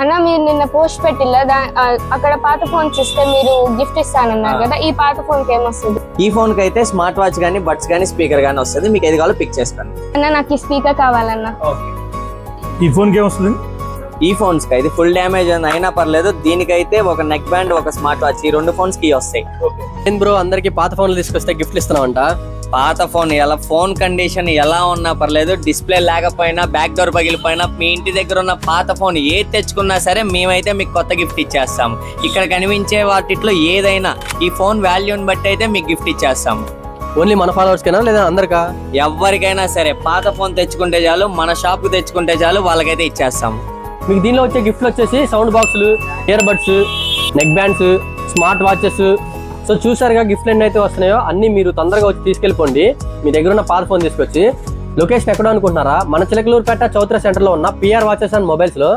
అన్న మీరు నిన్న పోస్ట్ పెట్టిల్లా అక్కడ పాత ఫోన్స్ ఇస్తే మీరు గిఫ్ట్ ఇస్తానన్నారు కదా, ఈ పాత ఫోన్ కి ఏమొస్తుంది? ఈ ఫోన్ కి అయితే స్మార్ట్ వాచ్ గానీ బడ్స్ గానీ స్పీకర్ గానీ వస్తుంది. మీకు ఏది కావాలో పిక్ చేసుకోండి. అన్న నాకు ఈ స్పీకర్ కావాలన్నా. ఈ ఫోన్ కి ఏమొస్తుంది? ఈ ఫోన్స్ కి అయితే ఫుల్ డ్యామేజ్ అయినా పర్లేదు, దీనికైతే ఒక నెక్ బ్యాండ్ ఒక స్మార్ట్ వాచ్ ఈ 2 ఫోన్స్ కి వస్తాయి. బ్రో అందరికి పాత ఫోన్లు తీసుకొస్తే గిఫ్ట్లు ఇస్తున్నామంట. పాత ఫోన్ ఎలా ఫోన్ కండిషన్ ఎలా ఉన్నా పర్లేదు, డిస్ప్లే లేకపోయినా బ్యాక్ డోర్ పగిలిపోయినా మీ ఇంటి దగ్గర ఉన్న పాత ఫోన్ ఏది తెచ్చుకున్నా సరే మేమైతే మీకు కొత్త గిఫ్ట్ ఇచ్చేస్తాము. ఇక్కడ కనిపించే వాటిలో ఏదైనా ఈ ఫోన్ వాల్యూని బట్టి అయితే మీకు గిఫ్ట్ ఇచ్చేస్తాము. ఓన్లీ మన ఫాలోవర్స్ కైనా లేదా అందరికా? ఎవరికైనా సరే పాత ఫోన్ తెచ్చుకుంటే చాలు, మన షాప్ కు తెచ్చుకుంటే చాలు, వాళ్ళకైతే ఇచ్చేస్తాము. మీకు దీనిలో వచ్చే గిఫ్ట్లు వచ్చేసి సౌండ్ బాక్సులు, ear buds, neck bands, smart watches. So చూసారుగా గిఫ్ట్లు ఎన్ని అయితే వస్తున్నాయో అన్ని మీరు తొందరగా వచ్చి తీసుకెళ్ళిపోండి. మీ దగ్గర ఉన్న పాత ఫోన్ తీసుకొచ్చి. లొకేషన్ ఎక్కడ అనుకుంటున్నారా? మన చిలకలూరుపేట చౌత్ర సెంటర్ లో ఉన్న పిఆర్ వాచెస్ అండ్ మొబైల్స్ లో